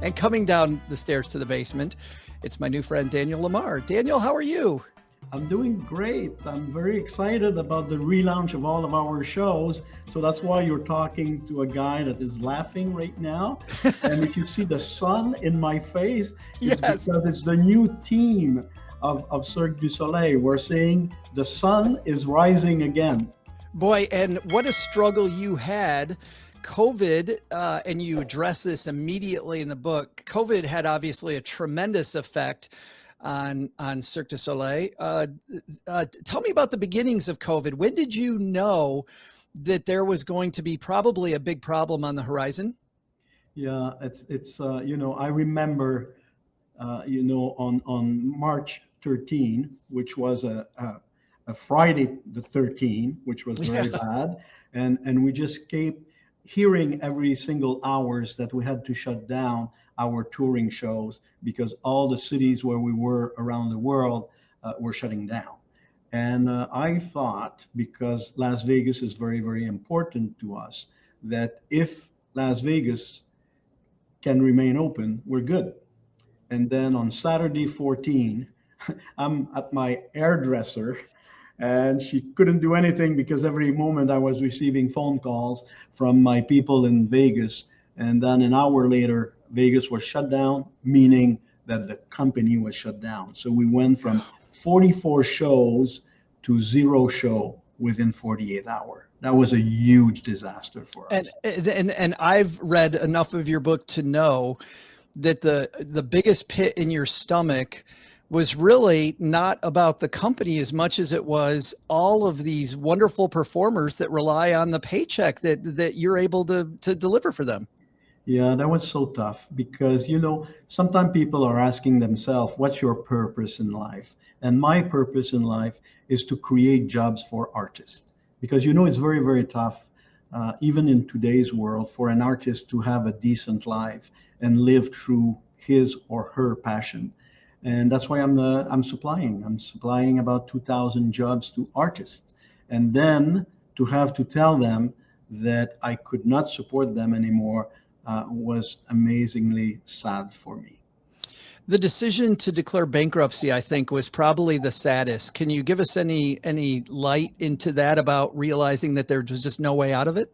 And coming down the stairs to the basement, it's my new friend, Daniel Lamarre. Daniel, how are you? I'm doing great. I'm very excited about the relaunch of all of our shows. So that's why you're talking to a guy that is laughing right now. And if you see the sun in my face, it's Yes. because it's the new theme of Cirque du Soleil. We're saying the sun is rising again. Boy, and what a struggle you had. COVID, and you address this immediately in the book. COVID had obviously a tremendous effect on Cirque du Soleil. Tell me about the beginnings of COVID. When did you know that there was going to be probably a big problem on the horizon? Yeah, it's I remember on March 13, which was a Friday the 13th, which was very Yeah. bad, and we just kept hearing every single hours that we had to shut down our touring shows because all the cities where we were around the world were shutting down. And I thought, because Las Vegas is very, very important to us, that if Las Vegas can remain open, we're good. And then on Saturday 14, I'm at my hairdresser and she couldn't do anything because every moment I was receiving phone calls from my people in Vegas. And then an hour later, Vegas was shut down, meaning that the company was shut down. So we went from 44 shows to zero show within 48 hours. That was a huge disaster for And, us. and I've read enough of your book to know that the biggest pit in your stomach was really not about the company as much as it was all of these wonderful performers that rely on the paycheck that you're able to deliver for them. Yeah, that was so tough because, sometimes people are asking themselves, what's your purpose in life? And my purpose in life is to create jobs for artists because, it's very, very tough, even in today's world, for an artist to have a decent life and live through his or her passion. And that's why I'm supplying. I'm supplying about 2,000 jobs to artists. And then to have to tell them that I could not support them anymore was amazingly sad for me. The decision to declare bankruptcy, I think, was probably the saddest. Can you give us any light into that about realizing that there was just no way out of it?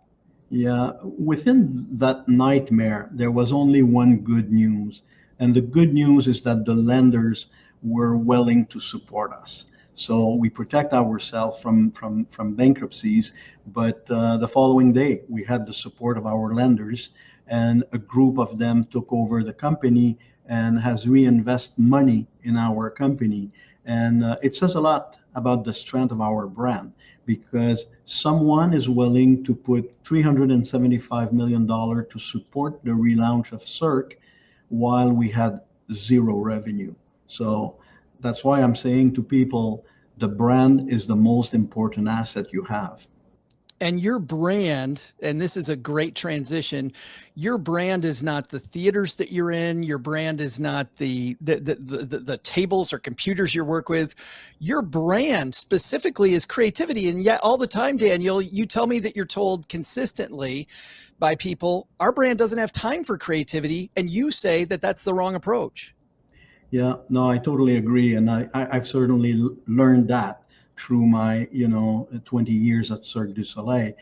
Yeah, within that nightmare, there was only one good news. And the good news is that the lenders were willing to support us. So we protect ourselves from bankruptcies. But the following day, we had the support of our lenders, and a group of them took over the company and has reinvest money in our company. And it says a lot about the strength of our brand because someone is willing to put $375 million to support the relaunch of Cirque while we had zero revenue. So that's why I'm saying to people, the brand is the most important asset you have. And your brand, and this is a great transition, your brand is not the theaters that you're in, your brand is not the tables or computers you work with. Your brand specifically is creativity. And yet all the time, Daniel, you tell me that you're told consistently by people, our brand doesn't have time for creativity. And you say that that's the wrong approach. Yeah, no, I totally agree. And I've certainly learned that through my, 20 years at Cirque du Soleil.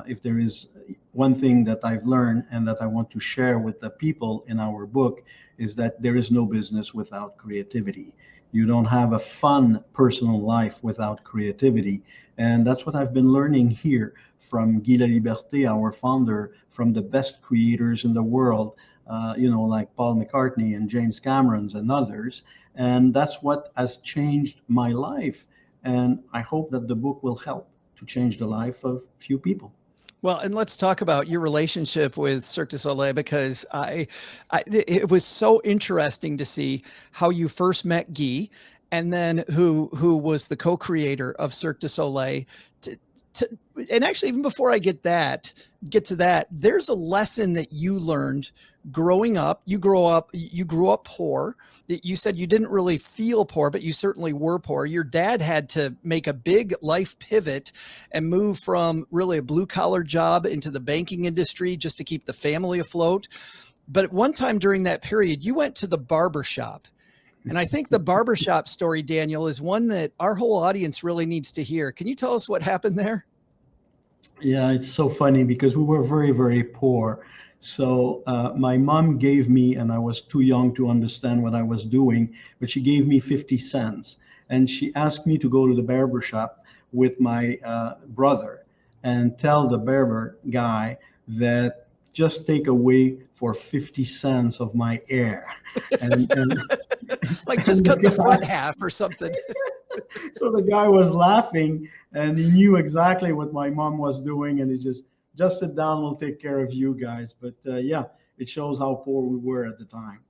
If there is one thing that I've learned and that I want to share with the people in our book is that there is no business without creativity. You don't have a fun personal life without creativity. And that's what I've been learning here from Guy Laliberté, our founder, from the best creators in the world, like Paul McCartney and James Cameron and others. And that's what has changed my life. And I hope that the book will help to change the life of few people. Well, and let's talk about your relationship with Cirque du Soleil because it was so interesting to see how you first met Guy, and then who was the co-creator of Cirque du Soleil. To, to, and actually, even before I get to that, there's a lesson that you learned growing up. You grew up poor. You said you didn't really feel poor, but you certainly were poor. Your dad had to make a big life pivot and move from really a blue collar job into the banking industry just to keep the family afloat. But at one time during that period, you went to the barber shop. And I think the barbershop story, Daniel, is one that our whole audience really needs to hear. Can you tell us what happened there? Yeah, it's so funny because we were very, very poor. So my mom gave me, and I was too young to understand what I was doing, but she gave me 50 cents. And she asked me to go to the barber shop with my brother and tell the barber guy that just take away for 50 cents of my hair. And Like and just cut the the front guy, half or something. so the guy was laughing and he knew exactly what my mom was doing, and he just sit down, we'll take care of you guys. But yeah, it shows how poor we were at the time.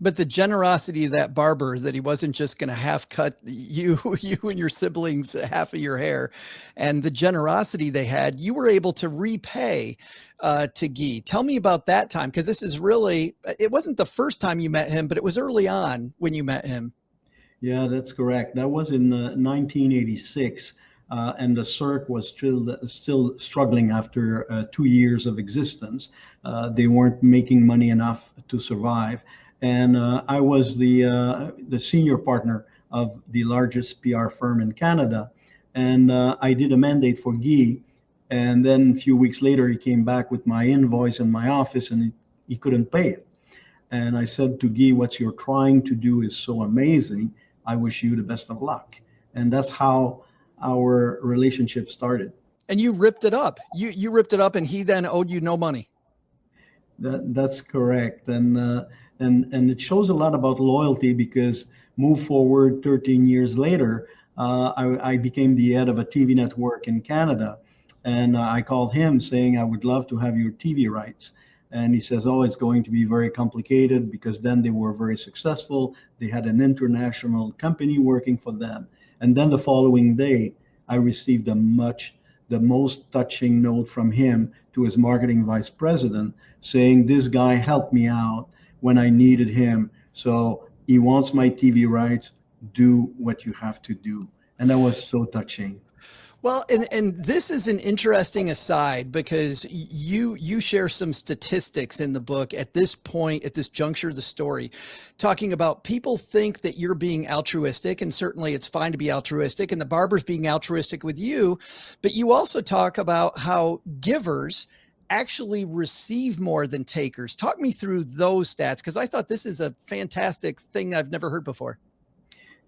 But the generosity of that barber, that he wasn't just going to half cut you and your siblings half of your hair, and the generosity they had, you were able to repay to Guy. Tell me about that time, because this is really, it wasn't the first time you met him, but it was early on when you met him. Yeah, that's correct. That was in 1986, and the Cirque was still struggling after 2 years of existence. They weren't making money enough to survive, and I was the senior partner of the largest PR firm in Canada, and I did a mandate for Guy. And then a few weeks later, he came back with my invoice in my office, and he couldn't pay it. And I said to Guy, what you're trying to do is so amazing. I wish you the best of luck. And that's how our relationship started. And you ripped it up. You ripped it up, and he then owed you no money. That's correct. And it shows a lot about loyalty because move forward 13 years later, I became the head of a TV network in Canada. And I called him saying, I would love to have your TV rights. And he says, oh, it's going to be very complicated because then they were very successful. They had an international company working for them. And then the following day, I received the most touching note from him to his marketing vice president saying, this guy helped me out when I needed him. So he wants my TV rights. Do what you have to do. And that was so touching. Well, and this is an interesting aside, because you share some statistics in the book at this point, at this juncture of the story, talking about people think that you're being altruistic, and certainly it's fine to be altruistic, and the barber's being altruistic with you, but you also talk about how givers actually receive more than takers. Talk me through those stats, because I thought this is a fantastic thing I've never heard before.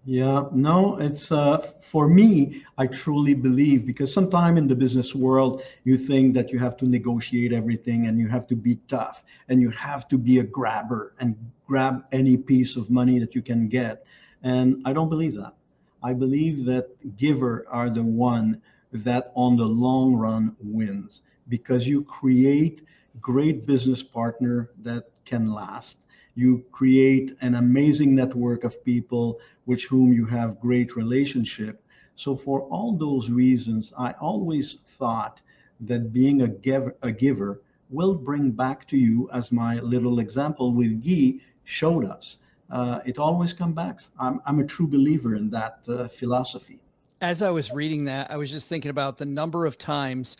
Yeah, no, it's for me, I truly believe because sometime in the business world, you think that you have to negotiate everything and you have to be tough and you have to be a grabber and grab any piece of money that you can get. And I don't believe that. I believe that giver are the one that on the long run wins because you create great business partner that can last. You create an amazing network of people with whom you have great relationship. So for all those reasons, I always thought that being a giver will bring back to you, as my little example with Guy showed us. It always comes back. I'm a true believer in that philosophy. As I was reading that, I was just thinking about the number of times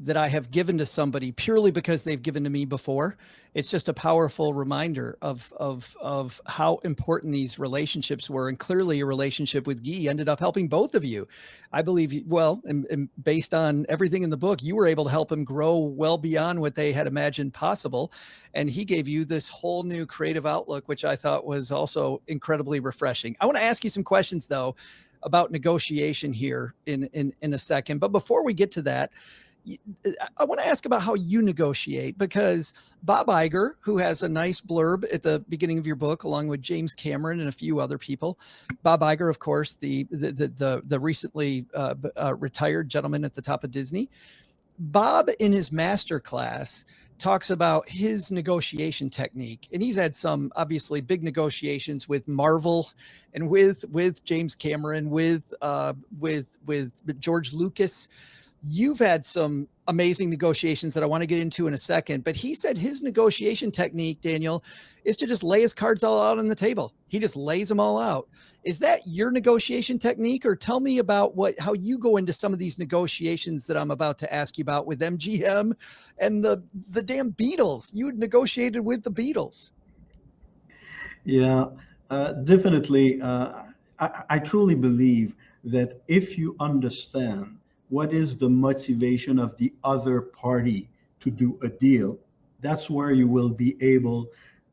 that I have given to somebody purely because they've given to me before. It's just a powerful reminder of how important these relationships were. And clearly your relationship with Guy ended up helping both of you. I believe, well, and based on everything in the book, you were able to help him grow well beyond what they had imagined possible. And he gave you this whole new creative outlook, which I thought was also incredibly refreshing. I want to ask you some questions though about negotiation here in a second. But before we get to that, I want to ask about how you negotiate, because Bob Iger, who has a nice blurb at the beginning of your book, along with James Cameron and a few other people, Bob Iger, of course, the recently retired gentleman at the top of Disney. Bob, in his master class, talks about his negotiation technique, and he's had some obviously big negotiations with Marvel and with James Cameron, with George Lucas. You've had some amazing negotiations that I want to get into in a second, but he said his negotiation technique, Daniel, is to just lay his cards all out on the table. He just lays them all out. Is that your negotiation technique, or tell me about how you go into some of these negotiations that I'm about to ask you about with MGM and the damn Beatles? You negotiated with the Beatles. Yeah, definitely. I truly believe that if you understand what is the motivation of the other party to do a deal, that's where you will be able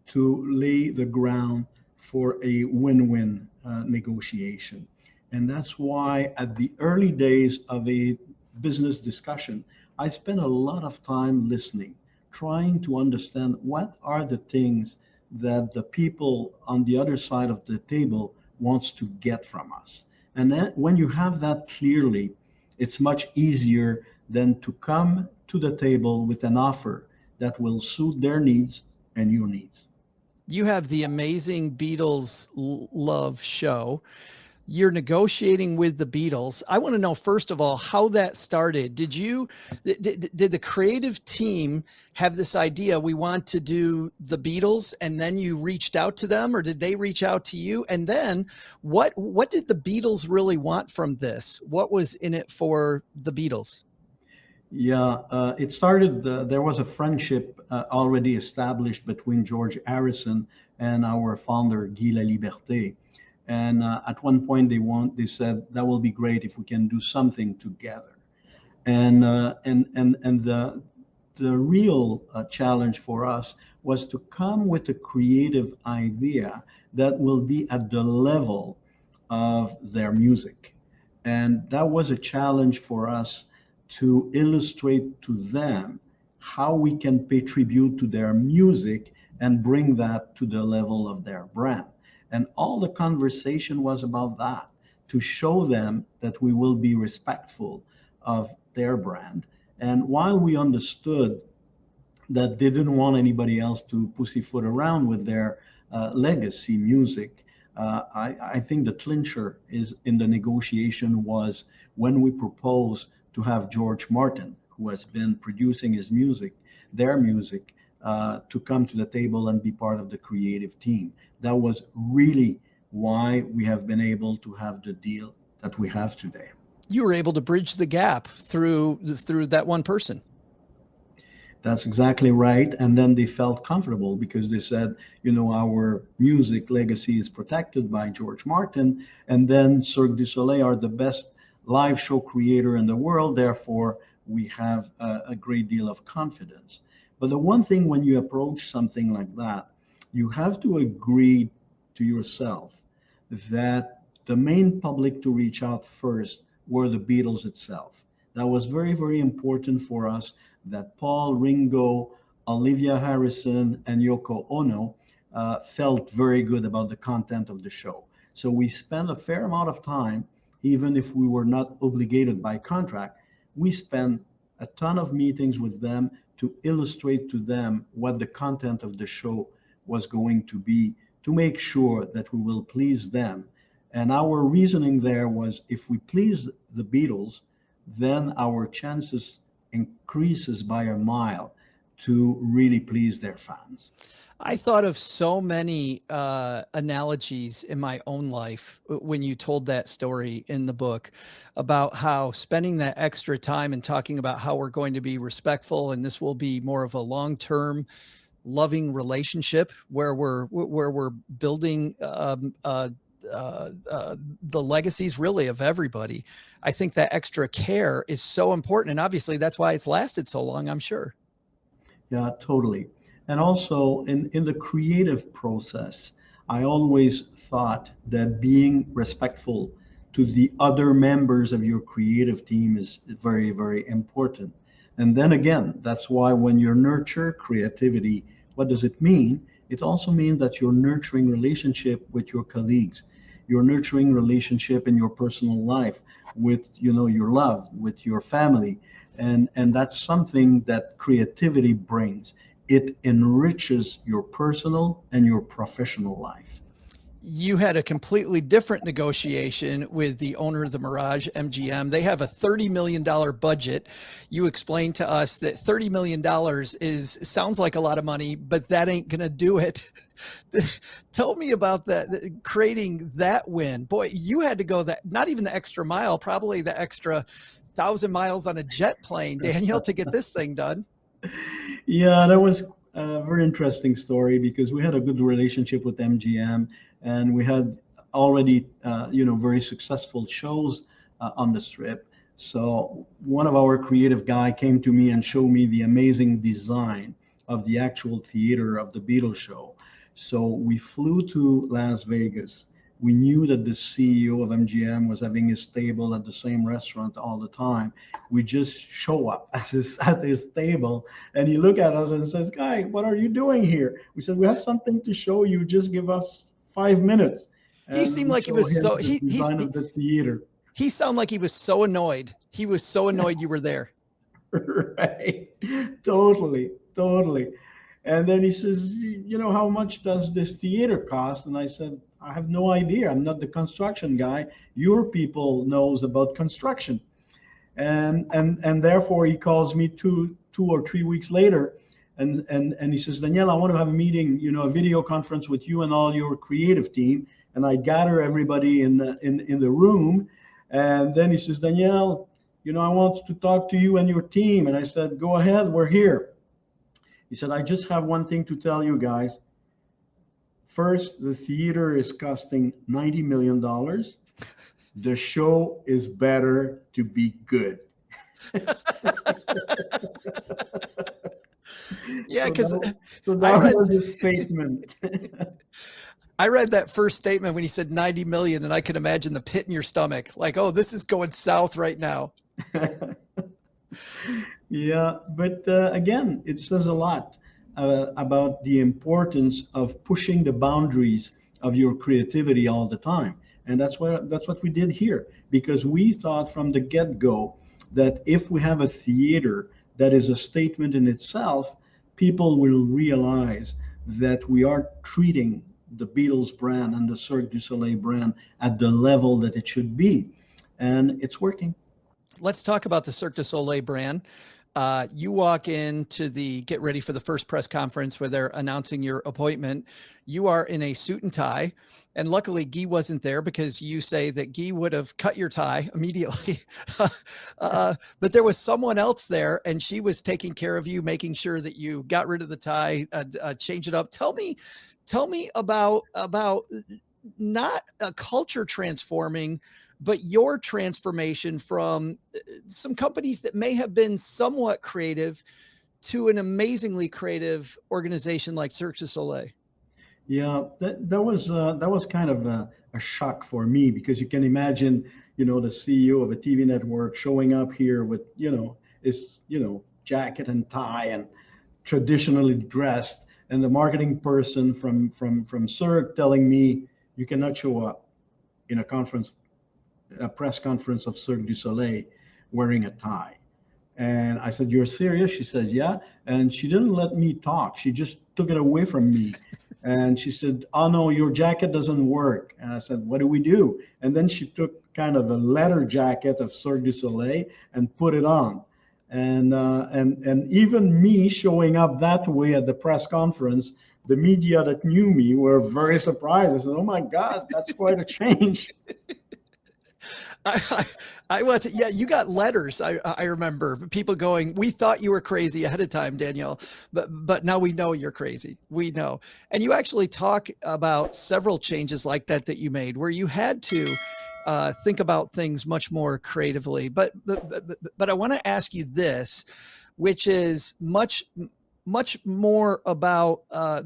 to lay the ground for a win-win negotiation. And that's why at the early days of a business discussion, I spent a lot of time listening, trying to understand what are the things that the people on the other side of the table wants to get from us. And then when you have that clearly, it's much easier than to come to the table with an offer that will suit their needs and your needs. You have the amazing Beatles love show. You're negotiating with the Beatles. I want to know, first of all, how that started. Did the creative team have this idea, we want to do the Beatles, and then you reached out to them, or did they reach out to you? And then what did the Beatles really want from this? What was in it for the Beatles? Yeah, it started, there was a friendship already established between George Harrison and our founder, Guy Laliberté. And at one point they said, that will be great if we can do something together. And the real challenge for us was to come with a creative idea that will be at the level of their music. And that was a challenge for us to illustrate to them how we can pay tribute to their music and bring that to the level of their brand. And all the conversation was about that, to show them that we will be respectful of their brand. And while we understood that they didn't want anybody else to pussyfoot around with their legacy music, I think the clincher is in the negotiation was when we proposed to have George Martin, who has been producing his music, their music, to come to the table and be part of the creative team. That was really why we have been able to have the deal that we have today. You were able to bridge the gap through that one person. That's exactly right. And then they felt comfortable because they said, you know, our music legacy is protected by George Martin. And then Cirque du Soleil are the best live show creator in the world. Therefore, we have a great deal of confidence. But the one thing when you approach something like that, you have to agree to yourself that the main public to reach out first were the Beatles itself. That was very, very important for us that Paul, Ringo, Olivia Harrison, and Yoko Ono felt very good about the content of the show. So we spent a fair amount of time, even if we were not obligated by contract, we spent a ton of meetings with them to illustrate to them what the content of the show was going to be, to make sure that we will please them. And our reasoning there was, if we please the Beatles, then our chances increases by a mile to really please their fans. I thought of so many analogies in my own life when you told that story in the book about how spending that extra time and talking about how we're going to be respectful, and this will be more of a long-term loving relationship where we're building the legacies really of everybody. I think that extra care is so important, and obviously that's why it's lasted so long, I'm sure. Yeah, totally. And also in the creative process, I always thought that being respectful to the other members of your creative team is very, very important. And then again, that's why when you nurture creativity, what does it mean? It also means that you're nurturing relationship with your colleagues. You're nurturing relationship in your personal life with, you know, your love, with your family. And that's something that creativity brings. It enriches your personal and your professional life. You had a completely different negotiation with the owner of the Mirage, MGM. They have a $30 million budget. You explained to us that $30 million sounds like a lot of money, but that ain't going to do it. Tell me about that, creating that win. Boy, you had to go that, not even the extra mile, probably the extra 1,000 miles on a jet plane, Daniel, to get this thing done. Yeah, that was a very interesting story because we had a good relationship with MGM, and we had already, very successful shows on the strip. So one of our creative guy came to me and showed me the amazing design of the actual theater of the Beatles show. So we flew to Las Vegas. We knew that the CEO of MGM was having his table at the same restaurant all the time. We just show up at his table, and he looked at us and says, "Guy, what are you doing here?" We said, "We have something to show you. Just give us 5 minutes." He And seemed we like he show was him so the design of the theater. he sounded like he was so annoyed. He was so annoyed you were there. Right. Totally, totally. And then he says, how much does this theater cost? And I said, I have no idea. I'm not the construction guy. Your people knows about construction. And therefore he calls me 2 or 3 weeks later, and he says, Danielle, I want to have a meeting, a video conference with you and all your creative team. And I gather everybody in the room. And then he says, Danielle, I want to talk to you and your team. And I said, go ahead, we're here. He said, I just have one thing to tell you guys. First, the theater is costing $90 million. The show is better to be good. Yeah, because that was his statement. I read that first statement when he said 90 million, and I could imagine the pit in your stomach. Like, oh, this is going south right now. Yeah, but again, it says a lot about the importance of pushing the boundaries of your creativity all the time. And that's what we did here, because we thought from the get-go that if we have a theater that is a statement in itself, people will realize that we are treating the Beatles brand and the Cirque du Soleil brand at the level that it should be. And it's working. Let's talk about the Cirque du Soleil brand. You walk into the get ready for the first press conference where they're announcing your appointment. You are in a suit and tie. And luckily Guy wasn't there, because you say that Guy would have cut your tie immediately. But there was someone else there, and she was taking care of you, making sure that you got rid of the tie, change it up. Tell me about not a culture transforming, but your transformation from some companies that may have been somewhat creative to an amazingly creative organization like Cirque du Soleil. Yeah, that was kind of a shock for me, because you can imagine, the CEO of a TV network showing up here with, his, jacket and tie and traditionally dressed, and the marketing person from Cirque telling me, you cannot show up in a press conference of Cirque du Soleil wearing a tie. And I said, you're serious? She says, yeah. And she didn't let me talk. She just took it away from me. And she said, oh no, your jacket doesn't work. And I said, what do we do? And then she took kind of a leather jacket of Cirque du Soleil and put it on. And even me showing up that way at the press conference, the media that knew me were very surprised. I said, oh my God, that's quite a change. I went to, yeah, you got letters. I remember people going, we thought you were crazy ahead of time, Danielle, but now we know you're crazy. We know. And you actually talk about several changes like that you made, where you had to think about things much more creatively. But I want to ask you this, which is much more about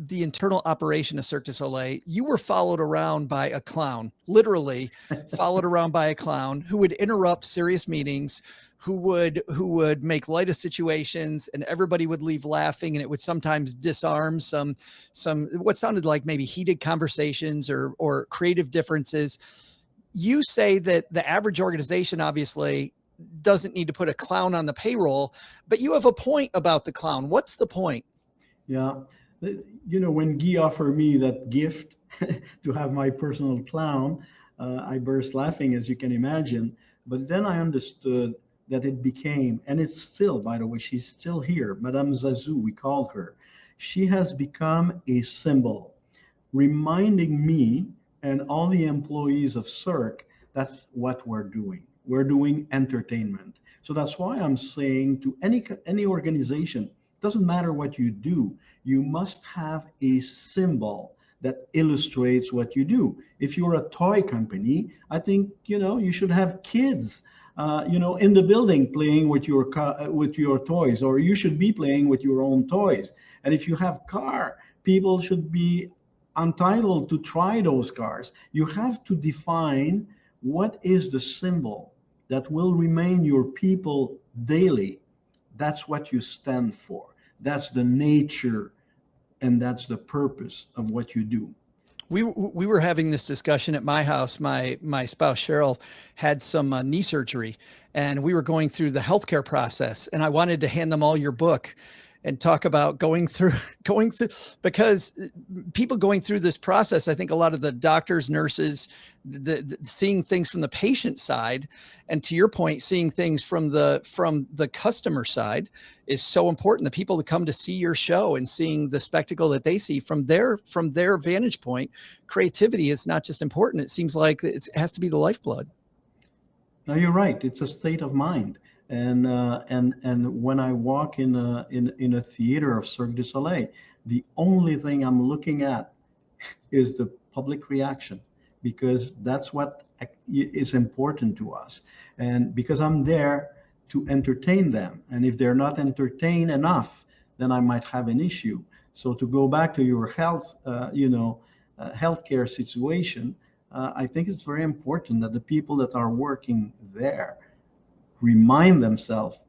the internal operation of Cirque du Soleil. You were followed around by a clown, literally followed around by a clown who would interrupt serious meetings, who would make light of situations, and everybody would leave laughing, and it would sometimes disarm some what sounded like maybe heated conversations or creative differences. You say that the average organization obviously doesn't need to put a clown on the payroll, but you have a point about the clown. What's the point? Yeah. When Guy offered me that gift to have my personal clown. I burst laughing, as you can imagine. But then I understood that it became, and it's still, by the way, she's still here, Madame Zazou, we called her. She has become a symbol, reminding me and all the employees of Cirque that's what we're doing. We're doing entertainment. So that's why I'm saying to any organization, doesn't matter what you do, you must have a symbol that illustrates what you do. If you're a toy company, I think you should have kids in the building playing with your toys, or you should be playing with your own toys. And if you have car, people should be entitled to try those cars. You have to define what is the symbol that will remain your people daily. That's what you stand for. That's the nature and that's the purpose of what you do. We were having this discussion at my house. My spouse Cheryl had some knee surgery, and we were going through the healthcare process. And I wanted to hand them all your book and talk about going through because people going through this process. I think a lot of the doctors, nurses, seeing things from the patient side, and to your point, seeing things from the customer side is so important. The people that come to see your show and seeing the spectacle that they see from their vantage point, creativity is not just important. It seems like it has to be the lifeblood. No, you're right. It's a state of mind. And when I walk in a theater of Cirque du Soleil, the only thing I'm looking at is the public reaction, because that's what is important to us. And because I'm there to entertain them, and if they're not entertained enough, then I might have an issue. So to go back to your healthcare situation, I think it's very important that the people that are working there remind themselves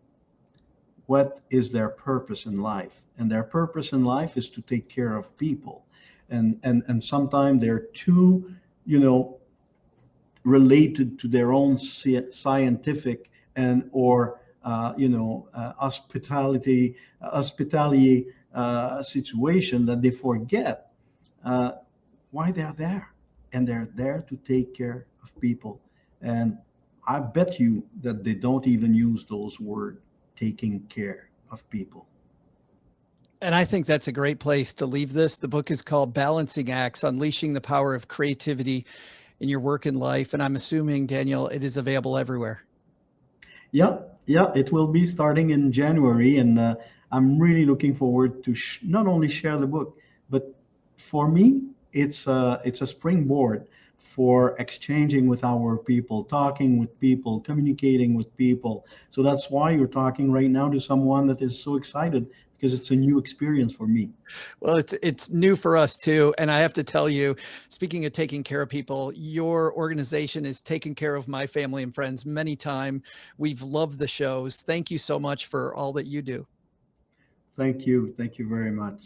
what is their purpose in life. And their purpose in life is to take care of people. And sometimes they're too, related to their own scientific and or hospitality situation, that they forget why they're there. And they're there to take care of people. And I bet you that they don't even use those words, taking care of people. And I think that's a great place to leave this. The book is called Balancing Acts, Unleashing the Power of Creativity in Your Work and Life. And I'm assuming, Daniel, it is available everywhere. Yeah, it will be starting in January. And I'm really looking forward to not only share the book, but for me, it's a springboard for exchanging with our people, talking with people, communicating with people. So that's why you're talking right now to someone that is so excited, because it's a new experience for me. Well, it's new for us too. And I have to tell you, speaking of taking care of people, your organization is taken care of my family and friends many times. We've loved the shows. Thank you so much for all that you do. Thank you. Thank you very much.